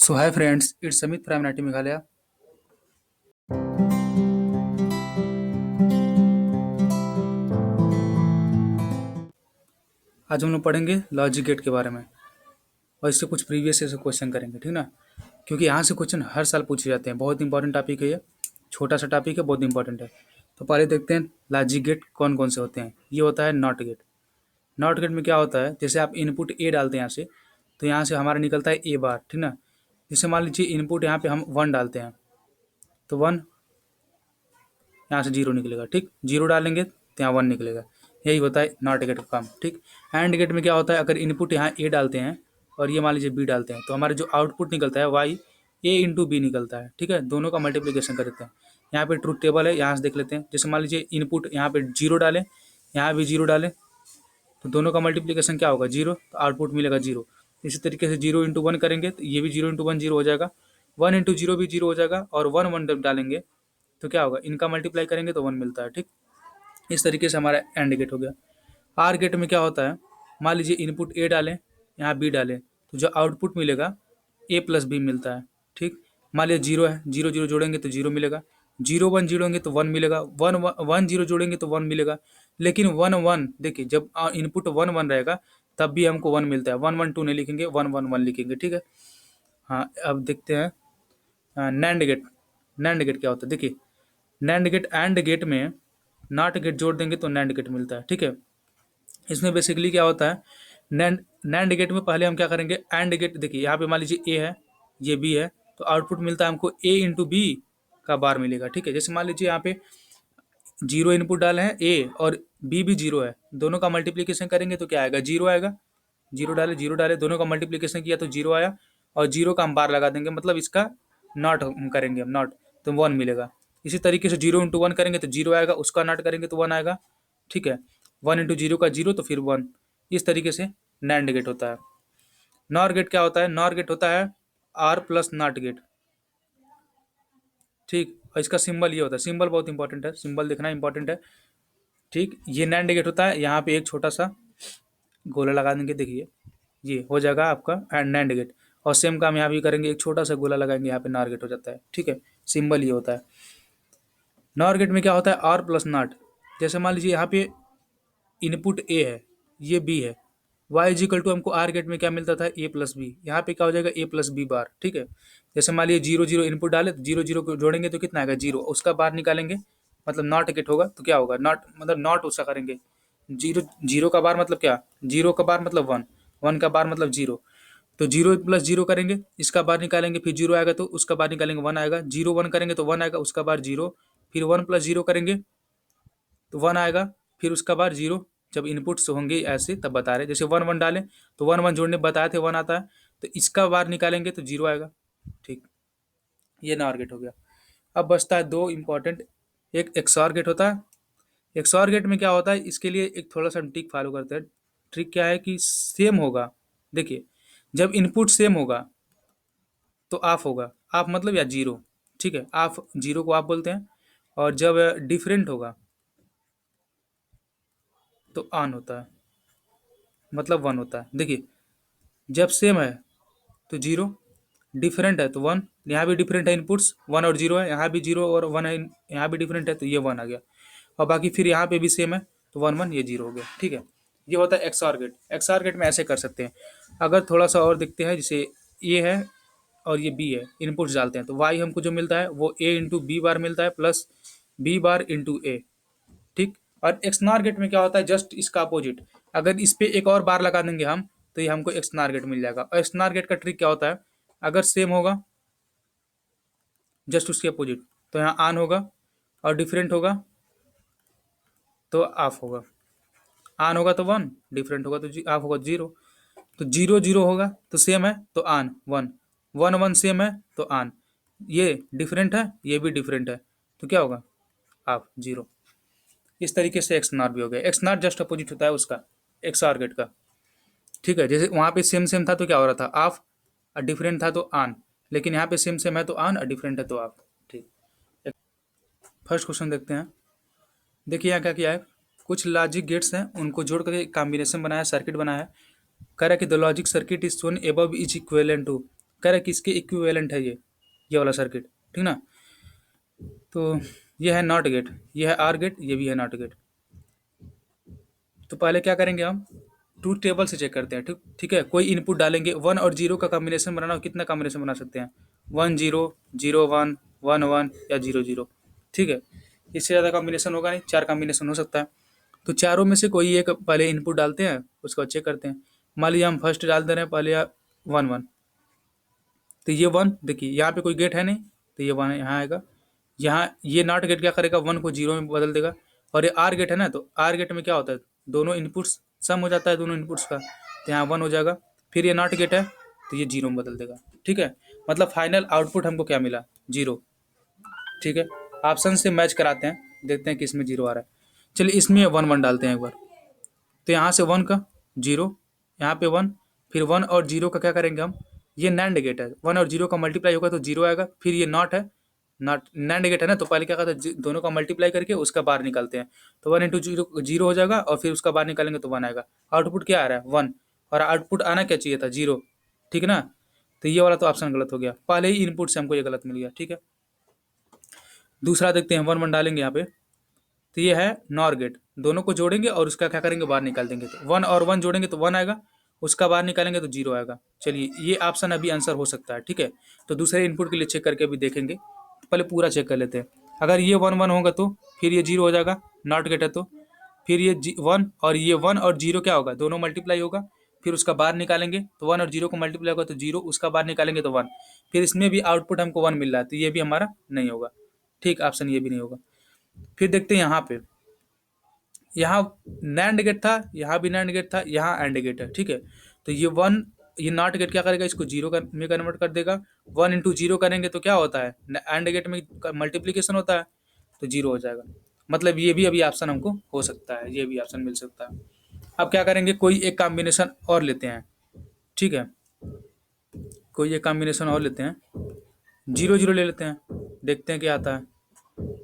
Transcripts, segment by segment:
So hi friends, it's Samit from नाटी मेघालय। आज हम लोग पढ़ेंगे लॉजिक गेट के बारे में और इससे कुछ प्रीवियस से क्वेश्चन करेंगे, ठीक ना। क्योंकि यहाँ से क्वेश्चन हर साल पूछे जाते हैं। बहुत इंपॉर्टेंट टॉपिक है ये। छोटा सा टॉपिक है, बहुत इंपॉर्टेंट है। तो पहले देखते हैं लॉजिक गेट कौन कौन से होते हैं। ये होता है नॉट गेट। नॉट गेट में क्या होता है, जैसे आप इनपुट ए डालते हैं यहाँ से, तो यहाँ से हमारा निकलता है ए बार, ठीक ना। जैसे मान लीजिए इनपुट यहाँ पे हम 1 डालते हैं, तो 1 यहाँ से 0 निकलेगा, ठीक। 0 डालेंगे तो यहाँ 1 निकलेगा। यही होता है नॉट गेट का काम, ठीक। एंड गेट में क्या होता है, अगर इनपुट यहाँ ए डालते हैं और ये मान लीजिए बी डालते हैं, तो हमारे जो आउटपुट निकलता है वाई ए इंटू बी निकलता है, ठीक है। दोनों का मल्टीप्लीकेशन करते हैं। यहाँ पे ट्रूथ टेबल है, यहाँ से देख लेते हैं। जैसे मान लीजिए इनपुट यहाँ पे 0 डालें, यहाँ भी 0 डालें, तो दोनों का मल्टीप्लीकेशन क्या होगा 0, तो आउटपुट मिलेगा 0। इसी तरीके से 0 इंटू 1 करेंगे तो ये भी 0 इंटू 1 0 हो जाएगा। 1 इंटू 0 भी 0 हो जाएगा, और 1 1 डालेंगे तो क्या होगा, इनका मल्टीप्लाई करेंगे तो 1 मिलता है, ठीक। इस तरीके से हमारा एंड गेट हो गया। आर गेट में क्या होता है, मान लीजिए इनपुट ए डालें, यहाँ बी डालें, तो जो आउटपुट मिलेगा ए प्लस बी मिलता है, ठीक। मान लीजिए 0 है, 0 0 जोड़ेंगे तो 0 मिलेगा। 0 1 जोड़ेंगे तो 1 मिलेगा। 1 1 0 जोड़ेंगे तो 1 मिलेगा। लेकिन 1 1 देखिए, जब इनपुट 1 1 रहेगा तब भी हमको 1 मिलता है। 1 1 2 नहीं लिखेंगे, 1 1 1 लिखेंगे, ठीक है। हाँ, अब देखते हैं नैंड गेट। नैंड गेट क्या होता है, देखिए नैंड गेट एंड गेट में नॉट गेट जोड़ देंगे तो नैंड गेट मिलता है, ठीक है। इसमें बेसिकली क्या होता है, नैंड नैंड गेट में पहले हम क्या करेंगे, एंड गेट। देखिए यहाँ पे मान लीजिए ए है, ये बी है, तो आउटपुट मिलता है हमको ए इंटू बी का बार मिलेगा, ठीक है। जैसे मान लीजिए यहाँ पे 0 इनपुट डाले हैं ए और बी भी 0 है, दोनों का मल्टीप्लीकेशन करेंगे तो क्या आएगा, 0 आएगा। 0 डाले, दोनों का मल्टीप्लीकेशन किया तो 0 आया, और 0 का हम बार लगा देंगे, मतलब इसका नॉट हम करेंगे, हम नॉट, तो 1 मिलेगा। इसी तरीके से 0 इंटू 1 करेंगे तो 0 आएगा, उसका नॉट करेंगे तो 1 आएगा, ठीक है। 1 इंटू 0 का 0 तो फिर 1। इस तरीके से नैंड गेट होता है। नॉर गेट क्या होता है, नॉर गेट होता है आर प्लस नॉट गेट, ठीक। और इसका सिंबल ये होता है, सिंबल बहुत इंपॉर्टेंट है, सिंबल देखना इंपॉर्टेंट है, ठीक। ये नैंड गेट होता है, यहाँ पे एक छोटा सा गोला लगा देंगे, देखिए ये हो जाएगा आपका नैंड गेट। और सेम काम यहाँ भी करेंगे, एक छोटा सा गोला लगाएंगे, यहाँ पे नॉर गेट हो जाता है, ठीक है। सिंबल ये होता है। नॉर गेट में क्या होता है, आर प्लस नॉट। जैसे मान लीजिए यहाँ पे इनपुट ए है, ये बी है, वाई इज इक्वल टू हमको आर गेट में क्या मिलता था, ए प्लस बी। यहाँ पे क्या हो जाएगा, ए प्लस बी बार, ठीक है। जैसे मान लीजिए 0 0 इनपुट डाले तो 0 0 को जोड़ेंगे तो कितना आएगा, 0, उसका बार निकालेंगे, मतलब नॉट गेट होगा तो क्या होगा, नॉट मतलब नॉट उसका करेंगे। 0 0 का बार मतलब क्या, 0 का बार मतलब 1, 1 का बार मतलब 0, तो 0 प्लस 0 करेंगे, इसका बार निकालेंगे, फिर 0 आएगा तो उसका बार निकालेंगे, 1 आएगा। 0 1 करेंगे तो 1 आएगा, उसका बार 0, फिर 1 प्लस 0 करेंगे तो 1 आएगा, फिर उसका बार 0। जब इनपुट्स होंगे ऐसे तब बता रहे, जैसे 1 1 डालें तो 1 1 जोड़ने बताए थे 1 आता है, तो इसका बार निकालेंगे तो 0 आएगा, ठीक। ये नॉर गेट हो गया। अब बचता है दो इंपॉर्टेंट, एक एक्सॉर गेट होता है। एक्सॉर गेट में क्या होता है, इसके लिए एक थोड़ा सा हम ट्रिक फॉलो करते हैं। ट्रिक क्या है कि सेम होगा, देखिए जब इनपुट सेम होगा तो ऑफ होगा, ऑफ मतलब या 0, ठीक है, ऑफ 0 को ऑफ बोलते हैं। और जब डिफरेंट होगा तो ऑन होता है, मतलब 1 होता है। देखिए जब सेम है तो 0, डिफरेंट है तो 1। यहाँ भी डिफरेंट है, इनपुट्स 1 और 0 है, यहाँ भी 0 और 1 है, यहाँ भी डिफरेंट है तो ये 1 आ गया। और बाकी फिर यहाँ पे भी सेम है तो 1 1 ये 0 हो गया, ठीक है। ये होता है एक्सऑर गेट। एक्सऑर गेट में ऐसे कर सकते हैं। अगर थोड़ा सा और देखते हैं, जैसे ए है और ये बी है, इनपुट्स डालते हैं तो वाई हमको जो मिलता है वो ए इंटू बी बार मिलता है, प्लस बी बार इंटू ए, ठीक। और एक्सनॉर गेट में क्या होता है, जस्ट इसका अपोजिट। अगर इस पे एक और बार लगा देंगे हम तो ये हमको एक्सनॉर गेट मिल जाएगा। और एक्सनॉर गेट का ट्रिक क्या होता है, अगर सेम होगा जस्ट उसके अपोजिट तो यहाँ ऑन होगा, और डिफरेंट होगा तो ऑफ होगा। ऑन होगा तो 1, डिफरेंट होगा तो ऑफ होगा 0। तो 0 0 होगा तो सेम है तो ऑन 1, 1 1 सेम है तो ऑन। ये डिफरेंट है, ये भी डिफरेंट है, तो क्या होगा, ऑफ 0। इस तरीके से एक्स नॉट भी हो गया। एक्स नॉट जस्ट अपोजिट होता है उसका, एक्स आर गेट का, ठीक है। जैसे वहाँ पे सेम सेम था तो क्या हो रहा था, ऑफ, और डिफरेंट था तो ऑन। लेकिन यहाँ पे सेम सेम है तो ऑन, और डिफरेंट है तो ऑफ, ठीक। फर्स्ट क्वेश्चन देखते हैं। देखिए यहाँ क्या किया है, कुछ लॉजिक गेट्स हैं उनको जोड़ करके कॉम्बिनेशन बनाया, सर्किट बनाया है। कह रहा है कि the logic circuit is shown above is equivalent to. कह रहा है कि इसके इक्विवेलेंट है ये वाला सर्किट, ठीक ना। तो ये है नॉट गेट, ये है आर गेट, ये भी है नॉट गेट। तो पहले क्या करेंगे हम, ट्रूथ टेबल से चेक करते हैं। ठीक ठीक है, कोई इनपुट डालेंगे, 1 और 0 का कॉम्बिनेशन बनाना हो, कितना कॉम्बिनेशन बना सकते हैं, 1 0, 0 1, 1 1 या 0 0। ठीक है, इससे ज़्यादा कॉम्बिनेशन होगा नहीं, 4 कॉम्बिनेशन हो सकता है। तो चारों में से कोई एक पहले इनपुट डालते हैं, उसको चेक करते हैं। मान लीजिए हम फर्स्ट डाल दे रहे हैं पहले 1 1, तो ये 1 देखिए यहाँ पे कोई गेट है नहीं, तो ये 1 यहाँ आएगा। यहाँ ये नॉट गेट क्या करेगा, 1 को 0 में बदल देगा। और ये आर गेट है ना, तो आर गेट में क्या होता है, दोनों इनपुट्स सम हो जाता है दोनों इनपुट्स का, तो यहाँ 1 हो जाएगा। फिर ये नॉट गेट है तो ये 0 में बदल देगा। ठीक है, मतलब फाइनल आउटपुट हमको क्या मिला, 0। ठीक है, ऑप्शन से मैच कराते हैं, देखते हैं कि इसमें 0 आ रहा है। चलिए इसमें 1 1 डालते हैं एक बार। तो यहाँ से 1 का 0, यहाँ पे 1, फिर 1 और 0 का क्या करेंगे हम, ये नैंड गेट है, 1 और 0 का मल्टीप्लाई होगा तो 0 आएगा। फिर ये नॉट है, नॉट नैंड गेट है ना, तो पहले क्या करते हैं, दोनों का मल्टीप्लाई करके उसका बाहर निकालते हैं। तो 1 × 0 0 हो जाएगा, और फिर उसका बाहर निकालेंगे तो 1 आएगा। आउटपुट क्या आ रहा है, 1। और आउटपुट आना क्या चाहिए था, 0। ठीक है ना, तो ये वाला तो ऑप्शन गलत हो गया, पहले ही इनपुट से हमको ये गलत मिल गया। ठीक है, दूसरा देखते हैं, 1 1 डालेंगे यहाँ पे, तो ये है नॉर गेट, दोनों को जोड़ेंगे और उसका क्या करेंगे, बाहर निकाल देंगे। तो 1 और 1 जोड़ेंगे तो 1 आएगा, उसका बाहर निकालेंगे तो 0 आएगा। चलिए ये ऑप्शन अभी आंसर हो सकता है। ठीक है, तो दूसरे इनपुट के लिए चेक करके अभी देखेंगे, पहले पूरा चेक कर लेते हैं। अगर ये 1 1 होगा तो फिर ये 0 हो जाएगा, नॉट गेट है तो। फिर ये 1 और ये 1 और 0 क्या होगा, दोनों मल्टीप्लाई होगा, फिर उसका बाहर निकालेंगे तो 1 और 0 को मल्टीप्लाई होगा तो 0, उसका बाहर निकालेंगे तो 1। फिर इसमें भी आउटपुट हमको 1 मिल रहा है, तो ये भी हमारा नहीं होगा। ठीक, ऑप्शन ये भी नहीं होगा। फिर देखते हैं यहाँ पे, यहाँ नैंड गेट था, यहाँ भी नैंड गेट था, यहाँ एंड गेट है। ठीक है, तो ये 1, ये नॉट गेट क्या करेगा, इसको 0 में कन्वर्ट कर देगा। 1 × 0 करेंगे तो क्या होता है, एंड गेट में मल्टीप्लीकेशन होता है, तो 0 हो जाएगा। मतलब ये भी अभी ऑप्शन हमको हो सकता है, ये भी ऑप्शन मिल सकता है। अब क्या करेंगे, कोई एक कॉम्बिनेशन और लेते हैं। ठीक है, कोई एक कॉम्बिनेशन और लेते हैं, 0 0 ले लेते हैं, देखते हैं क्या आता है।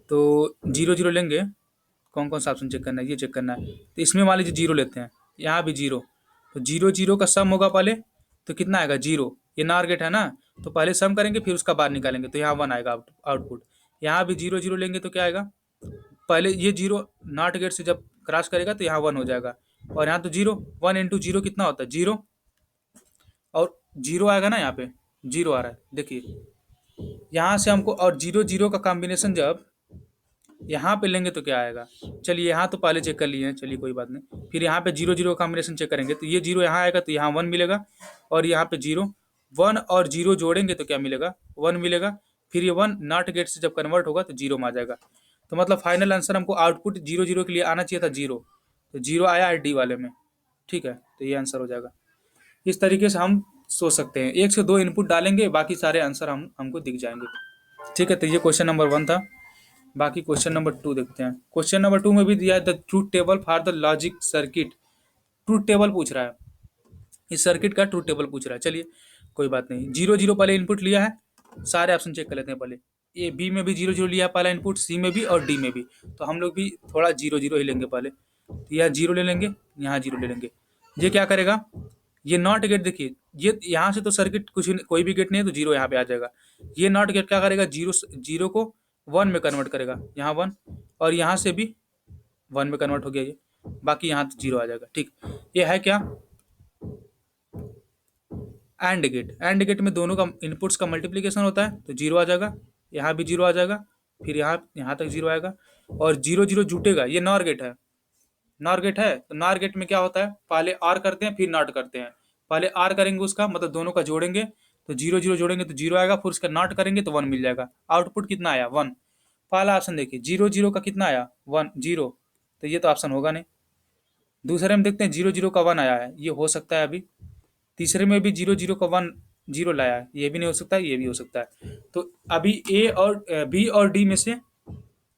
तो 0 0 लेंगे, कौन कौन सा ऑप्शन चेक करना है, ये चेक करना है। तो इसमें मान लीजिए 0 लेते हैं, यहाँ भी 0, तो 0 0 का सम होगा पहले, तो कितना आएगा, 0। ये नार गेट है ना, तो पहले सम करेंगे फिर उसका बाहर निकालेंगे, तो यहाँ 1 आएगा आउटपुट। यहाँ भी 0 0 लेंगे तो क्या आएगा, पहले ये 0 नॉट गेट से जब क्रॉस करेगा तो यहाँ 1 हो जाएगा। और यहाँ तो 0, 1 × 0 कितना होता है, 0। और 0 आएगा ना, यहाँ पे 0 आ रहा है देखिए। यहाँ से हमको, और 0 0 का कॉम्बिनेशन जब यहाँ पे लेंगे तो क्या आएगा, चलिए यहाँ तो पहले चेक कर लिए हैं, चलिए कोई बात नहीं। फिर यहाँ पे 0 0 का कॉम्बिनेशन चेक करेंगे, तो ये 0 यहाँ आएगा तो यहाँ 1 मिलेगा, और यहाँ पे 0, 1 और 0 जोड़ेंगे तो क्या मिलेगा, 1 मिलेगा। फिर ये 1 नॉट गेट से जब कन्वर्ट होगा तो 0 में आ जाएगा। तो मतलब फाइनल आंसर हमको आउटपुट 0 0 के लिए आना चाहिए था 0, तो 0 आया है डी वाले में। ठीक है, तो ये आंसर हो जाएगा। इस तरीके से हम सोच सकते हैं, 1 से 2 इनपुट डालेंगे, बाकी सारे आंसर हमको दिख जाएंगे। ठीक है, तो ये क्वेश्चन नंबर 1 था। बाकी क्वेश्चन नंबर 2 देखते हैं। क्वेश्चन नंबर 2 में भी दिया है, the truth table for the logic circuit. Truth table पूछ रहा है, इस सर्किट का ट्रूथ टेबल पूछ रहा है। चलिए कोई बात नहीं, 0 0 पहले इनपुट लिया है, सारे ऑप्शन चेक कर लेते हैं पहले। ए बी में भी 0 0 लिया है पहला इनपुट, सी में भी और डी में भी, तो हम लोग भी थोड़ा 0 0 ही लेंगे पहले। तो यहाँ 0 ले लेंगे, यहाँ 0 ले लेंगे। ये क्या करेगा, ये नॉट गेट देखिए, ये यहाँ से तो सर्किट कुछ कोई भी गेट नहीं है, तो 0 यहाँ पे आ जाएगा। ये नॉट गेट क्या करेगा, 0 0 को 1 में कन्वर्ट करेगा, यहाँ 1, और यहाँ से भी 1 में कन्वर्ट हो गया ये, बाकी यहाँ तो 0 आ जाएगा। ठीक, ये है क्या, एंड गेट। एंड गेट में दोनों का इनपुट्स का मल्टीप्लिकेशन होता है, तो 0 आ जाएगा, यहाँ भी 0 आ जाएगा, फिर यहाँ तक 0 आएगा, और 0 0 जुटेगा। ये नॉर गेट है, नॉर गेट है, तो नॉर गेट में क्या होता है, पहले आर करते हैं फिर नॉट करते हैं। पहले आर करेंगे उसका, मतलब दोनों का जोड़ेंगे, तो 0 0 जोड़ेंगे तो 0 आएगा, फिर उसका नॉट करेंगे तो 1 मिल जाएगा। आउटपुट कितना आया, 1। पहला ऑप्शन देखिए, 0 0 का कितना आया, 1 0, तो ये तो ऑप्शन होगा नहीं। दूसरे में देखते हैं 0 0 का 1 आया है, ये हो सकता है अभी। तीसरे में भी 0 0 का 1 0 लाया है, ये भी नहीं हो सकता, ये भी हो सकता है। तो अभी ए और बी और डी में से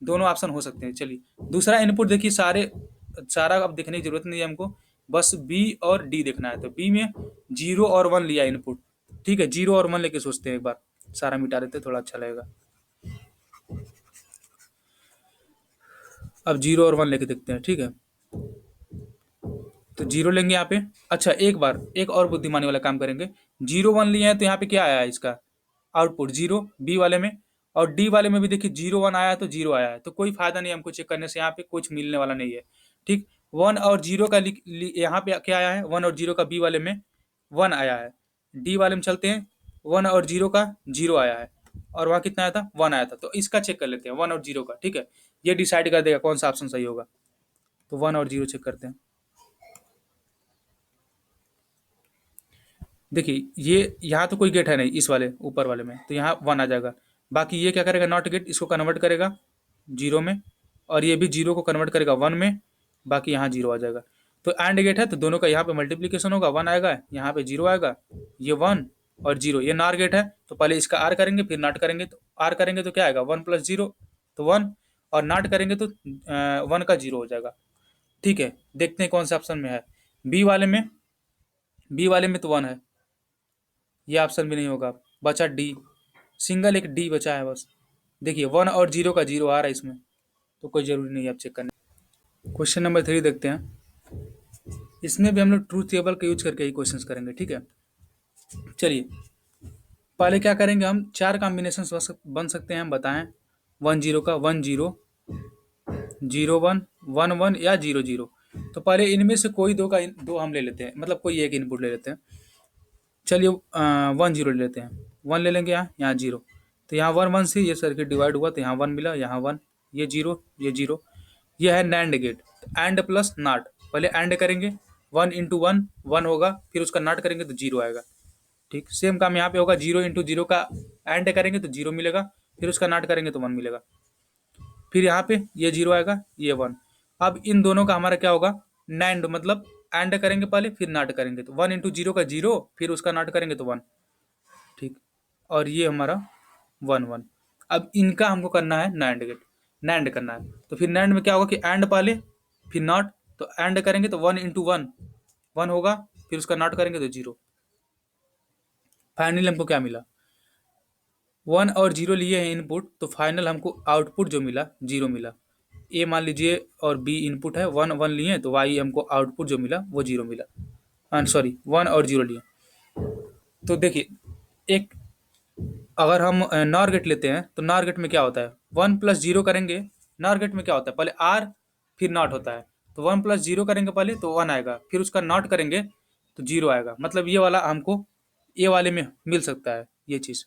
दोनों ऑप्शन हो सकते हैं। चलिए दूसरा इनपुट देखिए, सारा अब देखने की जरूरत नहीं है हमको, बस बी और डी देखना है। तो बी में 0 और 1 लिया इनपुट। ठीक है, 0 और 1 लेके सोचते हैं एक बार, सारा मिटा देते थोड़ा अच्छा लगेगा। अब 0 और 1 लेके देखते हैं। ठीक है, तो 0 लेंगे यहाँ पे। अच्छा एक बार एक और बुद्धिमानी वाला काम करेंगे, 0 1 लिए हैं तो यहाँ पे क्या आया है इसका आउटपुट 0 बी वाले में, और डी वाले में भी देखिए 0 1 आया है तो 0 आया है, तो कोई फायदा नहीं हमको चेक करने से, यहाँ पे कुछ मिलने वाला नहीं है। ठीक, 1 और 0 का यहाँ पे क्या आया है, 1 और 0 का बी वाले में 1 आया है। डी वाले में चलते हैं, 1 और 0 का 0 आया है, और वहाँ कितना आया था, 1 आया था। तो इसका चेक कर लेते हैं 1 और 0 का। ठीक है, ये डिसाइड कर देगा कौन सा ऑप्शन सही होगा। तो 1 और 0 चेक करते हैं। देखिए ये यहाँ तो कोई गेट है नहीं, इस वाले ऊपर वाले में, तो यहाँ 1 आ जाएगा। बाकी ये क्या करेगा, नॉट गेट, इसको कन्वर्ट करेगा 0 में, और ये भी 0 को कन्वर्ट करेगा 1 में, बाकी यहाँ 0 आ जाएगा। तो एंड गेट है तो दोनों का यहाँ पे मल्टीप्लीकेशन होगा, 1 आएगा, यहाँ पे 0 आएगा, ये 1 और 0। ये नॉर गेट है तो पहले इसका आर करेंगे फिर नॉट करेंगे, तो आर करेंगे तो क्या आएगा, 1 + 0 तो 1, और नॉट करेंगे तो 1 का 0 हो जाएगा। ठीक है, देखते हैं कौन सा ऑप्शन में है। बी वाले में, बी वाले में तो 1 है, ये ऑप्शन भी नहीं होगा, बचा डी, सिंगल एक डी बचा है बस। देखिए 1 और 0 का 0 आ रहा है इसमें, तो कोई ज़रूरी नहीं है आप चेक करने। क्वेश्चन नंबर 3 देखते हैं। इसमें भी हम लोग ट्रूथ टेबल का यूज करके ही क्वेश्चंस करेंगे। ठीक है, चलिए पहले क्या करेंगे, हम 4 कॉम्बिनेशन बन सकते हैं, हम बताएं। 1 0 का 1 0, 0 1, 1 1 या 0 0। तो पहले इनमें से कोई दो हम ले लेते हैं, मतलब कोई एक इनपुट ले लेते हैं। चलिए 1 0 ले लेते हैं, 1 ले लेंगे, यहाँ 0, तो यहाँ 1 1 से ये सर्किट डिवाइड हुआ, तो यहाँ 1 मिला, यहाँ 1, ये 0 ये 0। ये है NAND gate, AND plus NOT. पहले एंड करेंगे, 1 इंटू 1 1 होगा, फिर उसका नॉट करेंगे तो 0 आएगा। ठीक, सेम काम यहाँ पे होगा, 0 इंटू 0 का एंड करेंगे तो 0 मिलेगा, फिर उसका नॉट करेंगे तो 1 मिलेगा। फिर यहाँ पे ये 0 आएगा, ये 1। अब इन दोनों का हमारा क्या होगा, नैंड, मतलब एंड करेंगे पहले फिर नॉट करेंगे, तो 1 इंटू 0 का 0, फिर उसका नॉट करेंगे तो 1। ठीक, और ये हमारा 1 1। अब इनका हमको करना है नैंड गेट, नैंड करना है, तो फिर नैंड में क्या होगा कि एंड पहले फिर नॉट, तो एंड करेंगे तो 1 इंटू 1 1 होगा, फिर उसका नॉट करेंगे तो 0। फाइनली हमको क्या मिला, 1 और 0 लिए हैं इनपुट, तो फाइनल हमको आउटपुट जो मिला 0 मिला। ए मान लीजिए और बी इनपुट है, 1 1 लिए तो वाई हमको आउटपुट जो मिला वो 0 मिला। सॉरी 1 और 0 लिए। तो देखिए एक, अगर हम नॉर गेट लेते हैं तो नॉर गेट में क्या होता है, 1 + 0 करेंगे, नॉर गेट में क्या होता है, पहले आर फिर नॉट होता है, तो 1 + 0 करेंगे पहले तो 1 आएगा, फिर उसका नॉट करेंगे तो 0 आएगा। मतलब ये वाला हमको ए वाले में मिल सकता है ये चीज़।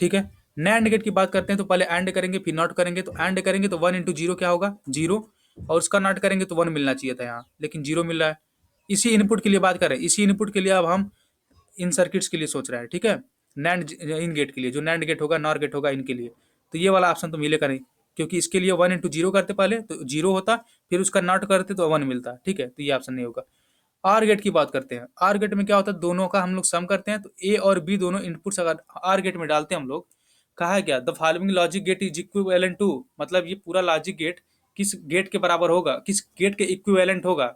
ठीक है, नैंड गेट की बात करते हैं तो पहले एंड करेंगे फिर नॉट करेंगे, तो एंड करेंगे तो 1 इंटू 0 क्या होगा, 0, और उसका नॉट करेंगे तो 1 मिलना चाहिए था यहाँ, लेकिन 0 मिल रहा है। इसी इनपुट के लिए बात करें, इसी इनपुट के लिए अब हम इन सर्किट्स के लिए सोच रहे हैं। ठीक है, नैंड इन गेट के लिए, जो नैंड गेट होगा नॉर गेट होगा इनके लिए, तो ये वाला ऑप्शन तो मिलेगा नहीं, क्योंकि इसके लिए 1 इंटू 0 करते पहले तो 0 होता, फिर उसका नॉट करते तो 1 मिलता। ठीक है, तो ये ऑप्शन नहीं होगा। आर गेट की बात करते हैं, आर गेट में क्या होता है, दोनों का हम लोग सम करते हैं, तो ए और बी दोनों इनपुट्स अगर आर गेट में डालते हैं हम लोग, कहा है क्या, the following logic gate is equivalent to, मतलब ये पूरा लॉजिक गेट किस गेट के बराबर होगा, किस गेट के इक्विवेलेंट होगा।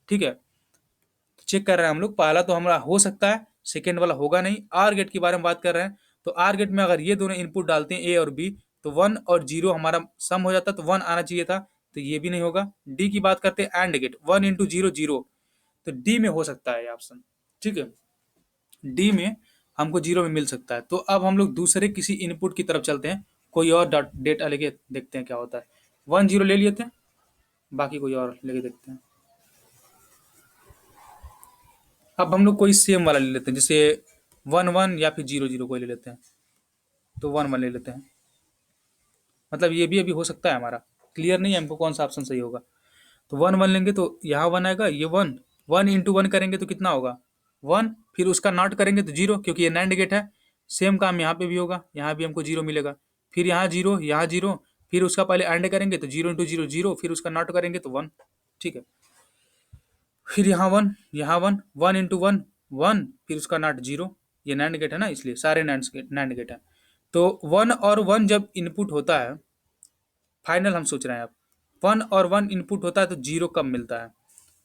ठीक है, तो चेक कर रहे हैं हम लोग, पहला तो हमारा हो सकता है, सेकेंड वाला होगा नहीं। आर गेट के बारे में बात कर रहे हैं, तो आर गेट में अगर ये दोनों इनपुट डालते हैं ए और बी, तो 1 और 0 हमारा सम हो जाता, तो 1 आना चाहिए था, तो ये भी नहीं होगा। डी की बात करते हैं, एंड गेट 1 इंटू 0 0, तो डी में हो सकता है ये ऑप्शन। ठीक है, डी में हमको 0 में मिल सकता है। तो अब हम लोग दूसरे किसी इनपुट की तरफ चलते हैं, कोई और डेटा लेके देखते हैं क्या होता है। 1 0 ले लेते हैं, बाकी कोई और लेके देखते हैं। अब हम लोग कोई सेम वाला ले लेते हैं, जैसे 1 1 या फिर 0 0 कोई ले लेते हैं, तो 1 1 ले लेते हैं। मतलब ये भी अभी हो सकता है, हमारा क्लियर नहीं है हमको कौन सा ऑप्शन सही होगा। तो 1 1 लेंगे तो यहाँ 1 आएगा, ये 1, 1 इंटू 1 करेंगे तो कितना होगा, 1, फिर उसका नॉट करेंगे तो 0, क्योंकि ये नैंड गेट है। सेम काम यहाँ पे भी होगा, यहाँ भी हमको 0 मिलेगा, फिर यहाँ 0 यहाँ 0, फिर उसका पहले एंड करेंगे तो 0 इंटू 0 0, फिर उसका नॉट करेंगे तो 1। ठीक है, फिर यहाँ 1 यहाँ 1, 1 इंटू 1 1, फिर उसका नॉट 0। ये नैंड गेट है ना, इसलिए सारे नैंड गेट है। तो 1 और 1 जब इनपुट होता है, फाइनल हम सोच रहे हैं अब, 1 और 1 इनपुट होता है तो 0 कब मिलता है।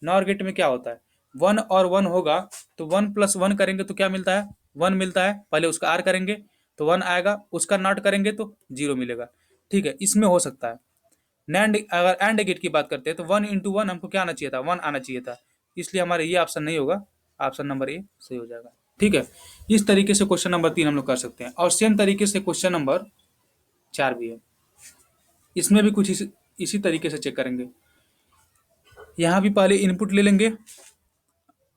नॉर गेट में क्या होता है, 1 और 1 होगा तो 1 + 1 करेंगे तो क्या मिलता है, 1 मिलता है, पहले उसका आर करेंगे तो 1 आएगा, उसका नॉट करेंगे तो 0 मिलेगा। ठीक है, इसमें हो सकता है। नैंड अगर एंड गेट की बात करते हैं तो 1 इंटू 1 हमको क्या आना चाहिए था, 1 आना चाहिए था, इसलिए हमारा ये ऑप्शन नहीं होगा, ऑप्शन नंबर ए सही हो जाएगा। ठीक है। इस तरीके से क्वेश्चन नंबर 3 हम लोग कर सकते हैं, और सेम तरीके से क्वेश्चन नंबर 4 भी है। इसमें भी कुछ इसी तरीके से चेक करेंगे। यहाँ भी पहले इनपुट ले लेंगे।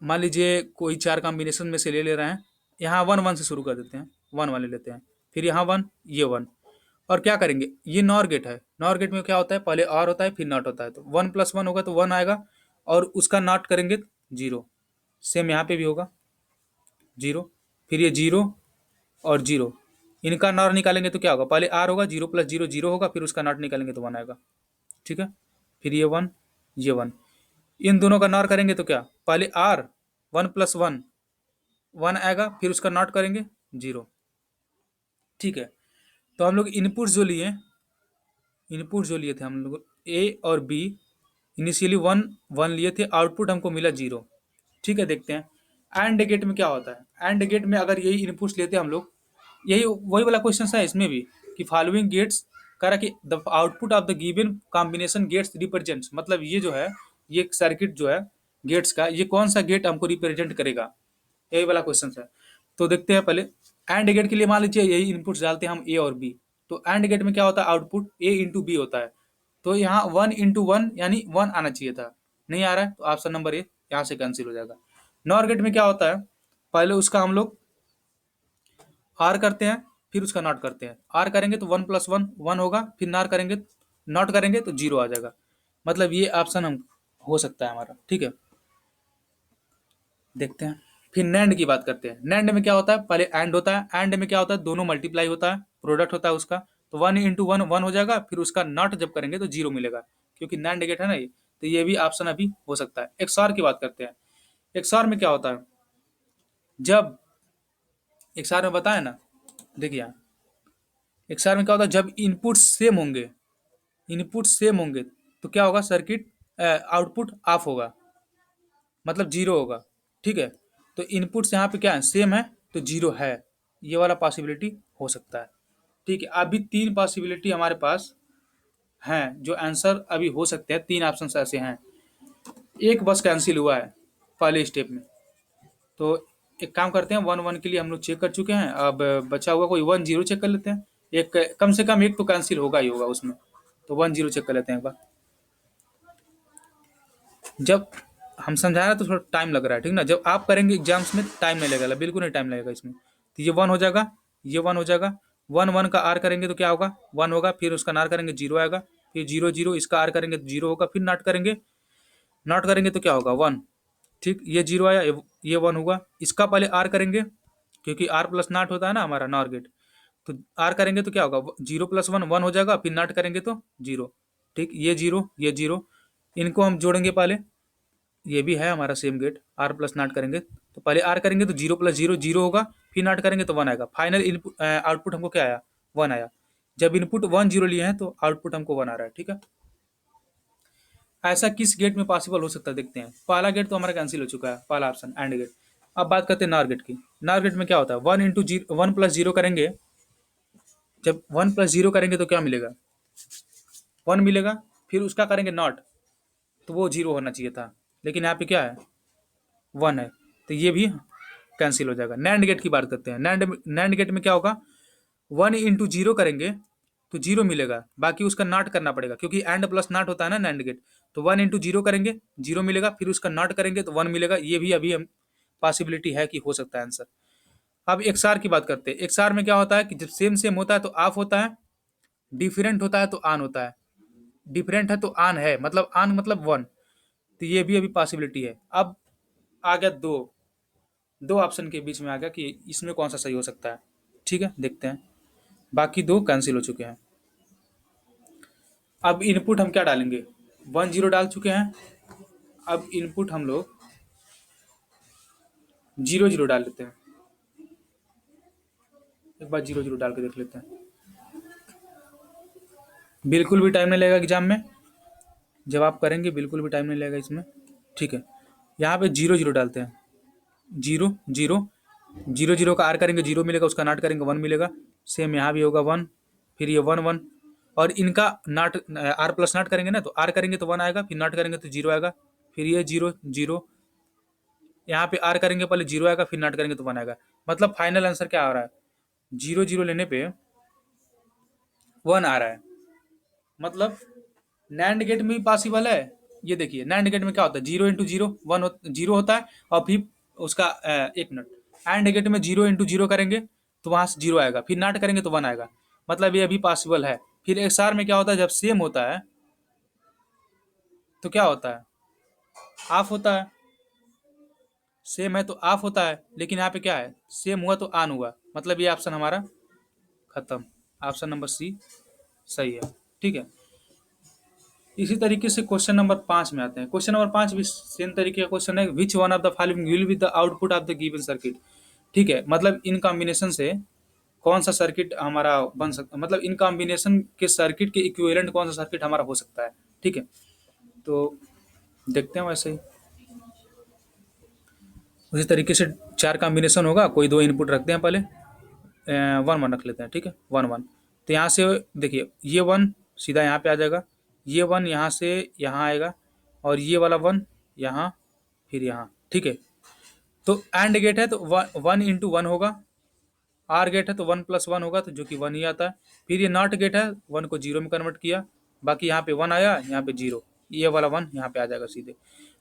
मान लीजिए कोई 4 कॉम्बिनेशन में से ले रहे हैं। यहाँ 1 1 से शुरू कर देते हैं, 1 वाले लेते हैं, फिर यहाँ 1, ये 1। और क्या करेंगे, ये नॉर गेट है। नॉर गेट में क्या होता है, पहले और होता है फिर नॉट होता है। तो 1 + 1 होगा तो 1 आएगा, और उसका नॉट करेंगे तो 0। सेम यहाँ पे भी होगा 0, फिर ये 0 और 0। इनका नॉर निकालेंगे तो क्या होगा, पहले आर होगा, 0 + 0 0 होगा, फिर उसका नॉट निकालेंगे तो 1 आएगा। ठीक है। फिर ये 1, ये 1। इन दोनों का नॉर करेंगे तो क्या, पहले आर 1 + 1 1 आएगा, फिर उसका नॉट करेंगे 0। ठीक है। तो हम लोग इनपुट जो लिए थे हम लोग ए और बी, इनिशियली 1 1 लिए थे, आउटपुट हमको मिला 0। ठीक है। देखते हैं एंड गेट में क्या होता है। एंड गेट में अगर यही इनपुट्स लेते हम लोग, यही वही वाला क्वेश्चन है इसमें भी, कि फॉलोइंग गेट्स कह रहा कि the output of the given combination gates represents, मतलब ये जो है, ये सर्किट जो है गेट्स का, ये कौन सा गेट हमको रिप्रेजेंट करेगा, यही वाला क्वेश्चन है। तो देखते हैं पहले एंड गेट के लिए। मान लीजिए यही इनपुट्स डालते हैं हम ए और बी, तो एंड गेट में क्या होता है, आउटपुट ए इंटू बी होता है। तो यहाँ 1 × 1 यानी 1 आना चाहिए था, नहीं आ रहा है, तो ऑप्शन नंबर ए यहाँ से कैंसिल हो जाएगा। नॉर गेट में क्या होता है, पहले उसका हम लोग आर करते हैं, फिर उसका नॉट करते हैं। आर करेंगे तो 1 + 1 1 होगा, फिर नॉट करेंगे तो 0 आ जाएगा। मतलब ये ऑप्शन हम हो सकता है हमारा। ठीक है। देखते हैं फिर नैंड की बात करते हैं। नैंड में क्या होता है, पहले एंड होता है। एंड में क्या होता है, दोनों मल्टीप्लाई होता है, प्रोडक्ट होता है उसका। तो 1 × 1 1 हो जाएगा, फिर उसका नॉट जब करेंगे तो 0 मिलेगा, क्योंकि नैंड गेट है ना ये। तो ये भी ऑप्शन अभी हो सकता है। एक्सऑर की बात करते हैं। एक्सऑर में क्या होता है, जब एक्सऑर में बताया ना, देखिए यहाँ एक्सऑर में क्या होता है, जब इनपुट सेम होंगे तो क्या होगा, सर्किट आउटपुट ऑफ होगा, मतलब 0 होगा। ठीक है। तो इनपुट्स यहाँ पे क्या है, सेम है, तो 0 है। ये वाला पॉसिबिलिटी हो सकता है। ठीक है। अभी 3 पॉसिबिलिटी हमारे पास हैं, जो आंसर अभी हो सकते हैं। 3 ऑप्शन ऐसे हैं, एक बस कैंसिल हुआ है पहले स्टेप में। तो एक काम करते हैं, 1 1 के लिए हम लोग चेक कर चुके हैं। अब बचा हुआ कोई 1 0 चेक कर लेते हैं। एक कम से कम एक तो कैंसिल होगा ही होगा उसमें, तो 1 0 चेक कर लेते हैं एक बार। जब हम समझा रहे हैं तो थोड़ा टाइम लग रहा है, ठीक ना। जब आप करेंगे एग्जाम्स में टाइम नहीं लगेगा, बिल्कुल नहीं टाइम लगेगा इसमें। तो ये 1 हो जाएगा, ये 1 हो जाएगा। 1 1 का आर करेंगे तो क्या होगा, 1 होगा, फिर उसका नार करेंगे 0 आएगा, फिर 0 0 इसका आर करेंगे तो 0 होगा, फिर नॉट करेंगे तो क्या होगा, 1। ठीक, ये 0 आया, ये 1 हुआ। इसका पहले आर करेंगे, क्योंकि आर प्लस नॉट होता है ना हमारा नॉर गेट। तो आर करेंगे तो क्या होगा, 0 + 1 1 हो जाएगा, फिर नॉट करेंगे तो 0। ठीक, ये 0 ये 0, इनको हम जोड़ेंगे पहले। ये भी है हमारा same gate, OR plus NOT करेंगे तो पहले आर करेंगे तो 0 + 0 0 होगा, फिर नॉट करेंगे तो 1 आएगा। फाइनल इनपुट आउटपुट हमको क्या आया, 1 आया। जब इनपुट 1 0 लिए हैं तो आउटपुट हमको 1 आ रहा है। ठीक है। ऐसा किस गेट में पॉसिबल हो सकता है, देखते हैं। पहला गेट तो हमारा कैंसिल हो चुका है, पहला ऑप्शन एंड गेट। अब बात करते हैं नॉर गेट की। नॉर गेट में क्या होता है, 1 + 0 करेंगे। जब 1 + 0 करेंगे तो क्या मिलेगा, 1 मिलेगा, फिर उसका करेंगे नॉट, तो वो 0 होना चाहिए था, लेकिन यहाँ पे क्या है, 1 है, तो ये भी कैंसिल हो जाएगा। नैंड गेट की बात करते हैं। नैंड गेट में क्या होगा, 1 × 0 करेंगे तो 0 मिलेगा, बाकी उसका नॉट करना पड़ेगा, क्योंकि एंड प्लस नॉट होता है ना नैंड गेट। तो 1 × 0 करेंगे 0 मिलेगा, फिर उसका नॉट करेंगे तो 1 मिलेगा। ये भी अभी हम पॉसिबिलिटी है कि हो सकता है आंसर। अब एक्सआर की बात करते हैं। एक्सआर में क्या होता है कि जब सेम सेम होता है तो ऑफ होता है, डिफरेंट होता है तो ऑन होता है। डिफरेंट है तो ऑन है, मतलब ऑन मतलब 1। तो ये भी अभी पॉसिबिलिटी है। अब आ गया दो दो ऑप्शन के बीच में आ गया कि इसमें कौन सा सही हो सकता है। ठीक है, देखते हैं। बाकी दो कैंसिल हो चुके हैं। अब इनपुट हम क्या डालेंगे, 1 0 डाल चुके हैं। अब इनपुट हम लोग 0 0 डाल लेते हैं। एक बार 0 0 डाल के देख लेते हैं। बिल्कुल भी टाइम नहीं लगेगा एग्जाम में, जब आप करेंगे बिल्कुल भी टाइम नहीं लगेगा इसमें। ठीक है। यहाँ पे 0 0 डालते हैं। 0 0 0 0 का आर करेंगे 0 मिलेगा, उसका नॉट करेंगे 1 मिलेगा। सेम यहाँ भी होगा 1, फिर ये 1 1, और इनका नॉट आर प्लस नॉट करेंगे ना, तो आर करेंगे तो 1 आएगा, फिर नॉट करेंगे तो 0 आएगा, फिर ये 0 0। यहाँ पे आर करेंगे पहले 0 आएगा, फिर नॉट करेंगे तो 1 आएगा। मतलब फाइनल आंसर क्या आ रहा है, 0 0 लेने पे 1 आ रहा है। मतलब नैंड गेट में भी पॉसिबल है। ये देखिए नैंड गेट में क्या होता है, 0 × 0 1 0 होता है, और फिर उसका 1 मिनट, एंड गेट में 0 × 0 करेंगे तो वहां से 0 आएगा, फिर नॉट करेंगे तो 1 आएगा। मतलब ये अभी पॉसिबल है। फिर एक्सआर में क्या होता है, जब सेम होता है तो क्या होता है, ऑफ होता है। सेम है तो ऑफ होता है, लेकिन यहाँ पे क्या है, सेम हुआ तो ऑन हुआ। मतलब ये ऑप्शन हमारा खत्म। ऑप्शन नंबर सी सही है। ठीक है। इसी तरीके से क्वेश्चन नंबर 5 में आते हैं। क्वेश्चन नंबर 5 भी सेम तरीके का क्वेश्चन है, which one of the following will be the output of the given circuit. ठीक है, मतलब इन कॉम्बिनेशन से कौन सा सर्किट हमारा बन सकता, मतलब इन कॉम्बिनेशन के सर्किट के इक्विवेलेंट कौन सा सर्किट हमारा हो सकता है। ठीक है, तो देखते हैं वैसे ही। उसी तरीके से 4 कॉम्बिनेशन होगा, कोई 2 इनपुट रखते हैं पहले, 1 1 रख लेते हैं। ठीक है, 1 1। तो यहाँ से देखिए ये 1 सीधा यहाँ पे आ जाएगा, ये 1 यहाँ से यहाँ आएगा, और ये वाला 1 यहाँ, फिर यहाँ। ठीक है, तो एंड गेट है तो 1 × 1 होगा, आर गेट है तो 1 + 1 होगा, तो जो कि 1 ही आता है। फिर ये नॉट गेट है, 1 को 0 में कन्वर्ट किया, बाकी यहाँ पे 1 आया, यहाँ पे 0, ये वाला 1 यहाँ पे आ जाएगा सीधे।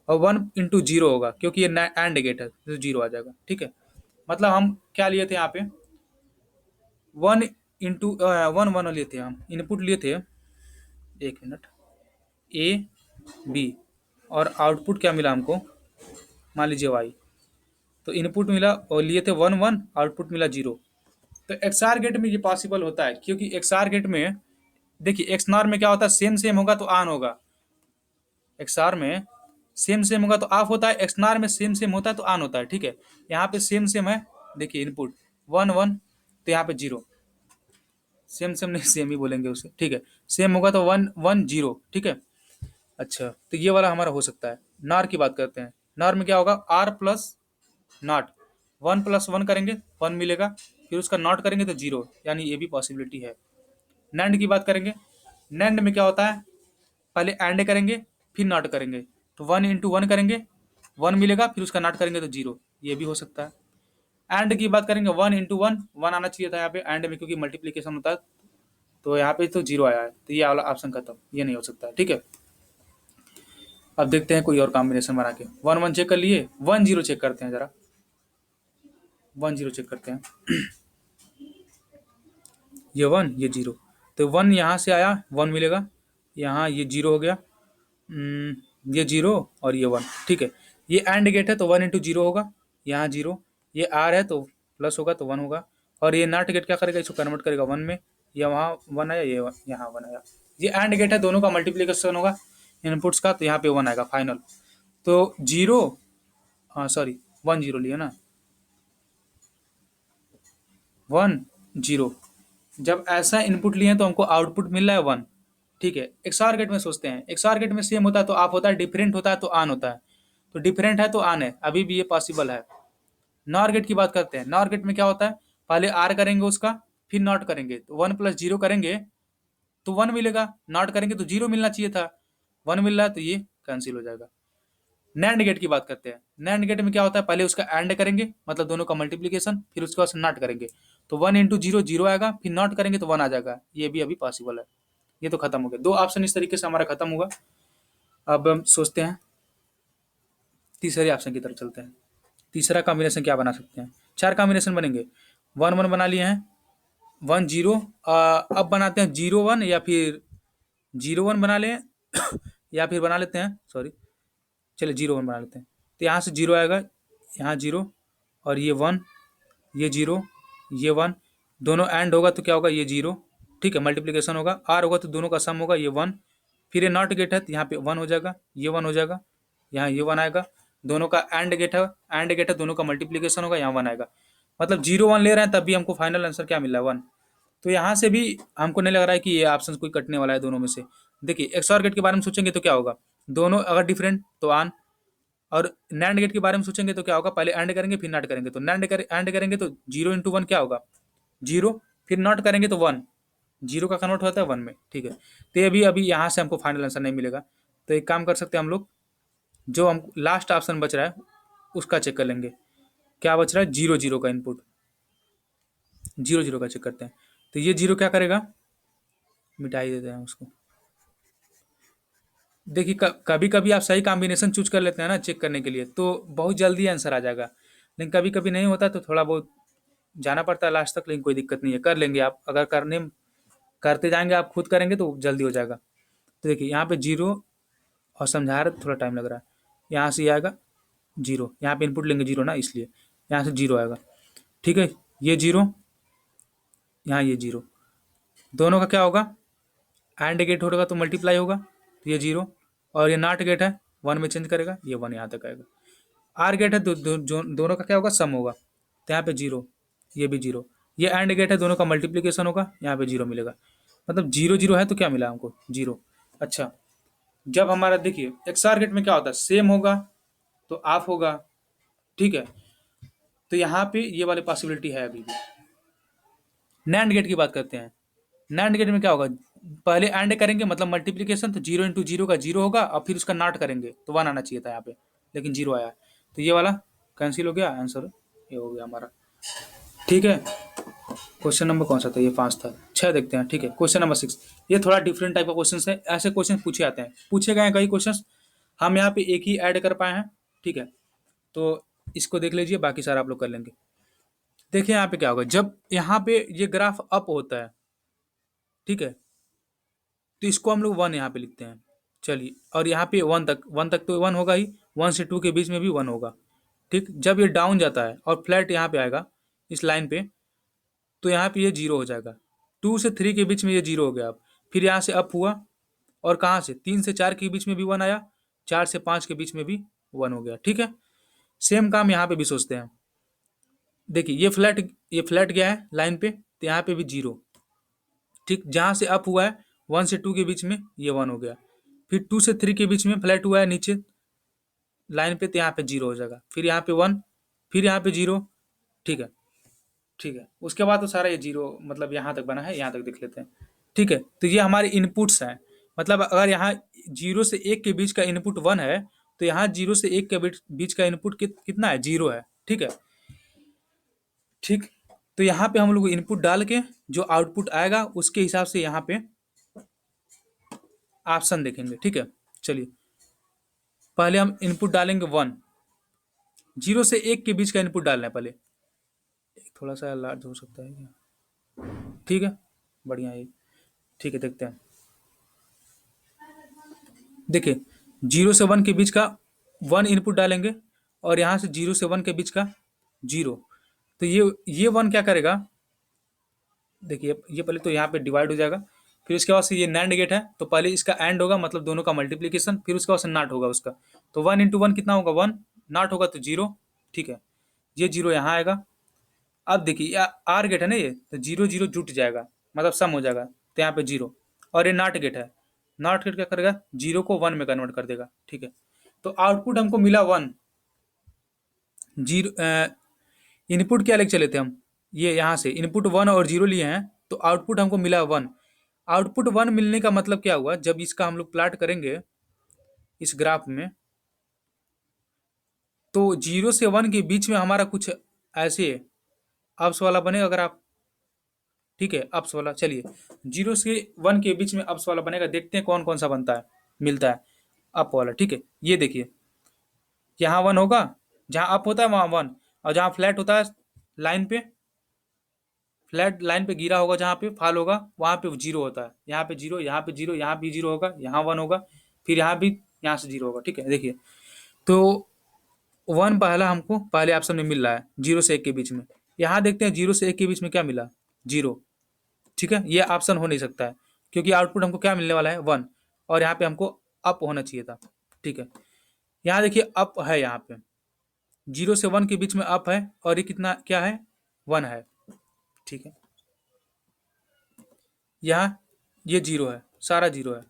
और 1 × 0 होगा, क्योंकि ये एंड गेट है तो 0 आ जाएगा। ठीक है, मतलब हम क्या लिए थे यहाँ पे, 1 × 1 लिए थे, हम इनपुट लिए थे, 1 मिनट, ए बी, और आउटपुट क्या मिला हमको, मान लीजिए वाई। तो इनपुट मिला और लिए थे 1 1, आउटपुट मिला 0। तो एक्सआर गेट में ये पॉसिबल होता है, क्योंकि एक्सआर गेट में देखिए एक्सनॉर में क्या होता है, सेम सेम होगा तो ऑन होगा, एक्सआर में सेम सेम होगा तो ऑफ होता है, एक्सनॉर में सेम सेम होता है तो ऑन होता है। ठीक है, यहाँ पे सेम सेम है, देखिए इनपुट 1 1, तो यहाँ पे 0, सेम सेम नहीं सेम ही बोलेंगे उसे। ठीक है, सेम होगा तो 1 1 0। ठीक है, अच्छा, तो ये वाला हमारा हो सकता है। नॉर की बात करते हैं, नॉर में क्या होगा, आर प्लस नॉट, 1 + 1 करेंगे 1 मिलेगा, फिर उसका नॉट करेंगे तो 0, यानी ये भी पॉसिबिलिटी है। नैंड की बात करेंगे, नैंड में क्या होता है, पहले एंड करेंगे फिर नॉट करेंगे, तो 1 × 1 करेंगे, 1 मिलेगा, फिर उसका नॉट करेंगे तो 0, ये भी हो सकता है। एंड की बात करेंगे, 1 × 1 1 आना चाहिए था यहाँ पे एंड में, क्योंकि मल्टीप्लीकेशन होता है, तो यहाँ पे तो 0 आया है, तो ये वाला ऑप्शन खत्म, ये नहीं हो सकता है। ठीक है, अब देखते हैं कोई और कॉम्बिनेशन बना के। 1 1 चेक कर लिए, 1 0 चेक करते हैं जरा, 1 0 चेक करते हैं। ये 1 ये 0, तो 1 यहाँ से आया 1 मिलेगा, यहाँ ये 0 हो गया, ये 0 और ये 1। ठीक है, ये एंड गेट है तो 1 × 0 होगा, यहाँ 0, ये आर है तो प्लस होगा तो 1 होगा, और ये नॉट गेट क्या करेगा, इसको कन्वर्ट करेगा 1 में, या वहाँ 1 आया, ये यहाँ 1 आया। ये एंड गेट है, दोनों का मल्टीप्लीकेशन होगा इनपुट्स का, तो यहाँ पे 1 आएगा फाइनल। तो 0, हाँ सॉरी 1 0 लिया ना, 1 0, जब ऐसा इनपुट लिए तो हमको आउटपुट मिल रहा है 1। ठीक है, एक्सआर गेट में सोचते हैं, एक्सआर गेट में सेम होता है तो ऑफ होता है, डिफरेंट होता है तो ऑन होता है, तो डिफरेंट है तो ऑन है, अभी भी ये पॉसिबल है। नॉर गेट की बात करते हैं, नॉर गेट में क्या होता है, पहले आर करेंगे उसका, फिर नॉट करेंगे, तो 1 + 0 करेंगे तो 1 मिलेगा, नॉट करेंगे तो 0 मिलना चाहिए था, 1 मिल रहा है तो ये कैंसिल हो जाएगा। नैंड गेट की बात करते हैं, नैंड गेट में क्या होता है, पहले उसका एंड करेंगे, मतलब दोनों का मल्टीप्लीकेशन, फिर उसके बाद नॉट करेंगे, तो 1 × 0 0 आएगा, फिर नॉट करेंगे तो 1 आ जाएगा, ये भी अभी पॉसिबल है। ये तो खत्म हो गया, 2 ऑप्शन इस तरीके से हमारा खत्म हुआ। अब हम सोचते हैं तीसरे ऑप्शन की तरफ चलते हैं। तीसरा कॉम्बिनेशन क्या बना सकते हैं, 4 कॉम्बिनेशन बनेंगे। 1 1 बना लिए हैं, 1 0, अब बनाते हैं 0 1, या फिर 0 1 बना लें या फिर बना लेते हैं, सॉरी चलिए 0 1 बना लेते हैं। तो यहाँ से 0 आएगा, यहाँ 0, और ये 1, ये 0, ये 1, दोनों एंड होगा तो क्या होगा, ये 0। ठीक है, मल्टीप्लीकेशन होगा, आर होगा तो दोनों का सम होगा, ये 1, फिर ये नॉट गेट है तो यहाँ पे 1 हो जाएगा, ये 1 हो जाएगा, यहाँ ये 1 आएगा, दोनों का एंड गेट है, एंड गेट है, दोनों का मल्टीप्लीकेशन होगा, यहाँ 1 आएगा। मतलब 0 1 ले रहे हैं तब भी हमको फाइनल आंसर क्या मिल रहा है, 1। तो यहाँ से भी हमको नहीं लग रहा है कि ये ऑप्शन कोई कटने वाला है दोनों में से। देखिए एक्सऑर गेट के बारे में सोचेंगे तो क्या होगा, दोनों अगर डिफरेंट तो ऑन, और नैंड गेट के बारे में सोचेंगे तो क्या होगा, पहले एंड करेंगे फिर नॉट करेंगे, तो एंड करेंगे तो 0 × 1 क्या होगा, 0, फिर नॉट करेंगे तो 1, 0 का कन्वर्ट होता है 1 में। ठीक है, तो ये भी अभी यहाँ से हमको फाइनल आंसर नहीं मिलेगा, तो एक काम कर सकते हैं हम लोग, जो हम लास्ट ऑप्शन बच रहा है उसका चेक कर लेंगे क्या बच रहा है, जीरो जीरो का इनपुट, जीरो जीरो का चेक करते हैं। तो ये जीरो क्या करेगा, मिटाई देते हैं उसको। देखिए कभी कभी आप सही कॉम्बिनेशन चूज कर लेते हैं ना चेक करने के लिए, तो बहुत जल्दी आंसर आ जाएगा। लेकिन कभी कभी नहीं होता तो थोड़ा बहुत जाना पड़ता है लास्ट तक, लेकिन कोई दिक्कत नहीं है, कर लेंगे आप। अगर करते जाएंगे, आप खुद करेंगे तो जल्दी हो जाएगा। तो देखिए यहाँ पे जीरो, और समझा रहे थोड़ा टाइम लग रहा है। यहाँ से ये आएगा जीरो, यहाँ पे इनपुट लेंगे जीरो ना, इसलिए यहाँ से जीरो आएगा। ठीक है, ये जीरो, यहाँ ये जीरो, दोनों का क्या होगा, एंड गेट होगा तो मल्टीप्लाई होगा, तो ये जीरो, और ये नॉट गेट है, वन में चेंज करेगा, ये वन यहाँ तक आएगा। आर गेट है, दोनों का क्या होगा, सम होगा, तो यहाँ पे जीरो, ये भी जीरो। ये एंड गेट है, दोनों का मल्टीप्लीकेशन होगा, यहाँ पे जीरो मिलेगा। मतलब जीरो जीरो है तो क्या मिला हमको, जीरो। अच्छा, जब हमारा देखिए एक्सआर गेट में क्या होता है, सेम होगा तो ऑफ होगा, ठीक है। तो यहाँ पे ये वाली पॉसिबिलिटी है अभी भी। नैंड गेट की बात करते हैं। नैंड गेट में क्या होगा, पहले एंड करेंगे मतलब मल्टीप्लीकेशन, तो जीरो इंटू जीरो का जीरो होगा, और फिर उसका नॉट करेंगे तो वन आना चाहिए था यहाँ पे, लेकिन जीरो आया। तो ये वाला कैंसिल हो गया, आंसर ये हो गया हमारा। ठीक है, क्वेश्चन नंबर कौन सा था, ये 5 था। 6 देखते हैं। ठीक है, क्वेश्चन नंबर 6, ये थोड़ा डिफरेंट टाइप का क्वेश्चन है। ऐसे क्वेश्चन पूछे आते हैं, पूछे गए हैं कई क्वेश्चन, हम यहाँ पे एक ही ऐड कर पाए हैं। ठीक है, तो इसको देख लीजिए, बाकी सारा आप लोग कर लेंगे। देखिए यहाँ पे क्या होगा, जब यहाँ पे ये ग्राफ अप होता है, ठीक है, तो इसको हम लोग वन यहाँ पे लिखते हैं। चलिए, और यहाँ पे वन तक तो वन होगा ही, वन से टू के बीच में भी वन होगा। ठीक, जब ये डाउन जाता है और फ्लैट यहाँ पे आएगा इस लाइन पे, तो यहाँ पे ये जीरो हो जाएगा। टू से थ्री के बीच में ये जीरो हो गया। अब फिर यहाँ से अप हुआ, और कहाँ से, तीन से चार के बीच में भी वन आया, चार से पाँच के बीच में भी वन हो गया। ठीक है, सेम काम यहाँ पे भी सोचते हैं। देखिए ये फ्लैट गया है लाइन पे, तो यहाँ पे भी जीरो। ठीक, जहाँ से अप हुआ है वन से टू के बीच में ये वन हो गया, फिर टू से थ्री के बीच में फ्लैट हुआ है नीचे लाइन पे, तो यहाँ पे जीरो हो जाएगा, फिर यहाँ पे वन, फिर यहाँ पे जीरो। ठीक है, ठीक है, उसके बाद तो सारा ये जीरो, मतलब यहाँ तक बना है, यहाँ तक देख लेते हैं। ठीक है, तो ये हमारे इनपुट्स हैं। मतलब अगर यहाँ जीरो से एक के बीच का इनपुट वन है, तो यहाँ जीरो से एक के बीच का इनपुट कितना है, जीरो है। ठीक है, ठीक, तो यहाँ पे हम लोग इनपुट डाल के जो आउटपुट आएगा उसके हिसाब से यहाँ पे ऑप्शन देखेंगे। ठीक है, चलिए पहले हम इनपुट डालेंगे वन, जीरो से एक के बीच का इनपुट डालना है पहले। थोड़ा सा लार्ज हो सकता है क्या, ठीक है, बढ़िया ये। ठीक है, देखते हैं। देखिए जीरो से वन के बीच का वन इनपुट डालेंगे, और यहाँ से जीरो से वन के बीच का जीरो। तो ये वन क्या करेगा, देखिए ये पहले तो यहाँ पे डिवाइड हो जाएगा, फिर उसके बाद से ये नैंड गेट है, तो पहले इसका एंड होगा मतलब दोनों का मल्टीप्लीकेशन, फिर उसके बाद से नॉट होगा उसका। तो वन इंटू वन कितना होगा, वन, नॉट होगा तो जीरो। ठीक है, ये जीरो यहाँ आएगा। अब देखिए आर गेट है ना ये, तो जीरो जीरो जुट जाएगा, मतलब सम हो जाएगा, तो यहाँ पे जीरो। और ये नॉट गेट है, नॉट गेट क्या करेगा, जीरो को वन में कन्वर्ट कर देगा। ठीक है, तो आउटपुट हमको मिला वन, जीरो। इनपुट क्या लेके चले थे हम, ये यहाँ से इनपुट वन और जीरो लिए हैं, तो आउटपुट हमको मिला वन। आउटपुट वन मिलने का मतलब क्या हुआ, जब इसका हम लोग प्लाट करेंगे इस ग्राफ में, तो जीरो से वन के बीच में हमारा कुछ ऐसे अप्स वाला बनेगा। अगर आप, ठीक है, अप्स वाला, चलिए जीरो से वन के बीच में अप्स वाला बनेगा, देखते हैं कौन कौन सा बनता है, मिलता है अप वाला। ठीक है, ये देखिए यहाँ वन होगा, जहाँ अप होता है वहाँ वन, और जहाँ फ्लैट होता है लाइन पे, फ्लैट लाइन पे गिरा होगा, जहाँ पे फॉल होगा वहाँ पे जीरो होता है। यहाँ पे जीरो, यहाँ पे जीरो, यहाँ भी जीरो होगा, यहाँ वन होगा, फिर यहाँ भी, यहाँ से जीरो होगा। ठीक है, देखिए तो वन पहला हमको पहले ऑप्शन में मिल रहा है, जीरो से एक के बीच में। यहाँ देखते हैं जीरो से एक के बीच में क्या मिला, जीरो। ठीक है, ये ऑप्शन हो नहीं सकता है, क्योंकि आउटपुट हमको क्या मिलने वाला है, वन, और यहाँ पे हमको अप होना चाहिए था। ठीक है, यहाँ देखिए अप है, यहाँ पे जीरो से वन के बीच में अप है, और ये कितना क्या है, वन है। ठीक है, यहाँ ये जीरो है, सारा जीरो है,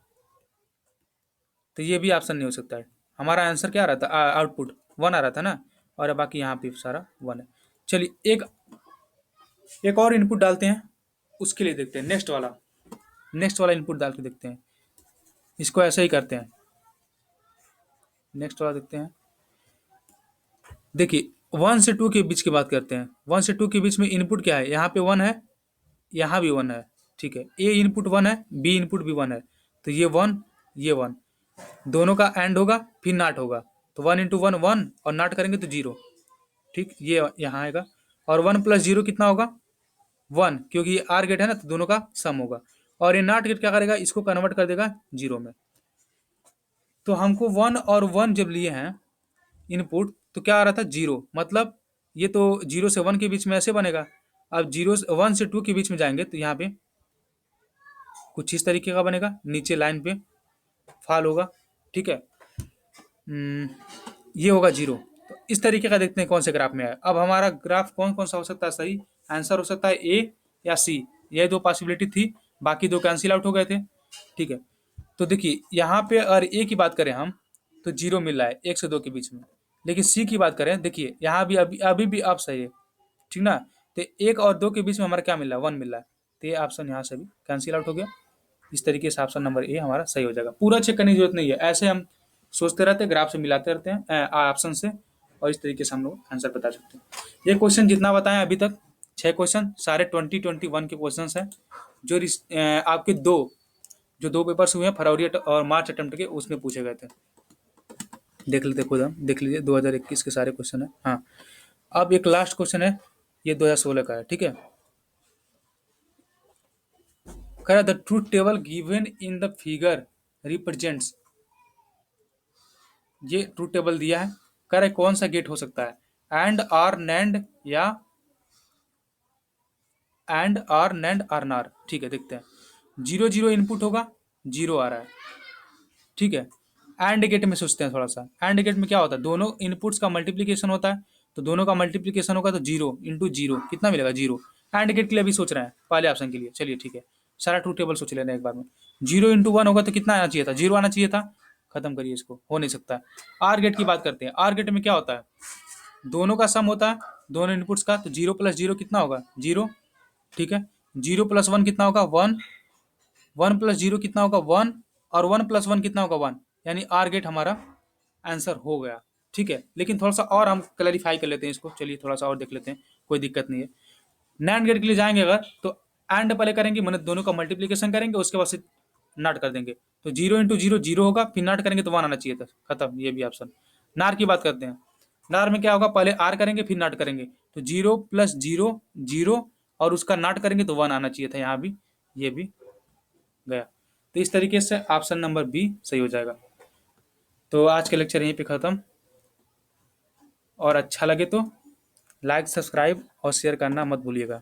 तो ये भी ऑप्शन नहीं हो सकता है। हमारा आंसर क्या आ रहा था, आउटपुट वन आ रहा था ना, और बाकी यहाँ पे सारा वन है। चलिए एक और इनपुट डालते हैं, उसके लिए देखते हैं नेक्स्ट वाला इनपुट डाल के देखते हैं। इसको ऐसे ही करते हैं, नेक्स्ट वाला देखते हैं। देखिए 1 से 2 के बीच की बात करते हैं। 1 से 2 के बीच में इनपुट क्या है, यहाँ पे 1 है, यहाँ भी 1 है, ठीक है। ए इनपुट 1 है, बी इनपुट भी 1 है, तो ये 1, ये 1, दोनों का एंड होगा, फिर नॉट होगा, तो 1 इंटू 1 1 और नॉट करेंगे तो 0, ठीक, ये यहाँ आएगा। और 1 प्लस 0 कितना होगा, 1, क्योंकि ये आर गेट है ना, तो दोनों का सम होगा। और ये नॉट गेट क्या करेगा, इसको कन्वर्ट कर देगा 0 में। तो हमको 1 और 1 जब लिए हैं इनपुट, तो क्या आ रहा था, 0, मतलब ये तो 0 से 1 के बीच में ऐसे बनेगा। अब 1 से 2 के बीच में जाएंगे तो यहाँ पे कुछ इस तरीके का बनेगा, नीचे लाइन पे फॉल होगा, ठीक है। ये होगा 0। तो इस तरीके का देखते हैं कौन से ग्राफ में है। अब हमारा ग्राफ कौन कौन सा हो सकता है सही, आंसर हो सकता है ए या सी, ये दो पॉसिबिलिटी थी, बाकी दो कैंसिल आउट हो गए थे, ठीक है। तो देखिए यहाँ पे अगर ए की बात करें हम, तो 0 मिल रहा है 1 से 2 के बीच में। लेकिन सी की बात करें, देखिए यहाँ भी अभी अभी भी आप सही है, ठीक ना। तो 1 और 2 के बीच में हमारा क्या मिल रहा है, 1 मिल रहा है, तो ये ऑप्शन यहाँ से भी कैंसिल आउट हो गया। इस तरीके से ऑप्शन नंबर ए हमारा सही हो जाएगा। पूरा चेक करने की जरूरत नहीं है, ऐसे हम सोचते रहते हैं, ग्राफ से मिलाते रहते हैं ऑप्शन से, और इस तरीके से हम लोग आंसर बता सकते हैं। ये क्वेश्चन जितना बताएं अभी तक 6 क्वेश्चन सारे 2021 के क्वेश्चन हैं, जो आपके दो पेपर्स हुए हैं, फरवरी और मार्च अटेम्प्ट के, उसमें पूछे गए थे। देख लेते खुद, हम देख लीजिए 2021 के सारे क्वेश्चन है। हाँ, अब एक लास्ट क्वेश्चन है, ये 2016 का है, ठीक है। कह रहा the truth table given in the figure represents, ये ट्रूथ टेबल दिया है, कह रहे कौन सा गेट हो सकता है, एंड आर नैंड या एंड आर नैंड आर नार, ठीक है। देखते हैं 0 0 इनपुट होगा, 0 आ रहा है, ठीक है। एंड गेट में सोचते हैं थोड़ा सा, एंड गेट में क्या होता है, दोनों इनपुट्स का मल्टीप्लीकेशन होता है, तो दोनों का मल्टीप्लीकेशन होगा तो 0 इंटू 0 कितना मिलेगा, 0। एंड गेट के लिए भी सोच रहे हैं पहले ऑप्शन के लिए, चलिए ठीक है, सारा ट्रूथ टेबल सोच लेना एक बार में। 0 इंटू 1 होगा तो कितना आना चाहिए था, 0 आना चाहिए था, खत्म करिए इसको, हो नहीं सकता। आर गेट की बात करते हैं, आर गेट में क्या होता है, दोनों का सम होता है, दोनों इनपुट्स का, तो 0 प्लस 0 कितना होगा, 0, ठीक है। 0 प्लस 1 कितना होगा, 1, 1 प्लस 0 कितना होगा, 1, और 1 प्लस 1 कितना होगा, 1, यानी आर गेट हमारा आंसर हो गया, ठीक है। लेकिन थोड़ा सा और हम क्लैरिफाई कर लेते हैं इसको, चलिए थोड़ा सा और देख लेते हैं, कोई दिक्कत नहीं है। नैंड गेट के लिए जाएंगे अगर, तो एंड पहले करेंगे, मतलब दोनों का मल्टीप्लीकेशन करेंगे, उसके बाद से नॉट कर देंगे, तो 0 इंटू 0 0 होगा, फिर नॉट करेंगे तो 1 आना चाहिए था, खत्म, ये भी ऑप्शन। नार की बात करते हैं, नार में क्या होगा, पहले आर करेंगे फिर नॉट करेंगे, तो 0 प्लस 0 0, और उसका नॉट करेंगे तो 1 आना चाहिए था, यहाँ भी, ये भी गया। तो इस तरीके से ऑप्शन नंबर बी सही हो जाएगा। तो आज के लेक्चर यहीं पे ख़त्म, और अच्छा लगे तो लाइक सब्सक्राइब और शेयर करना मत भूलिएगा।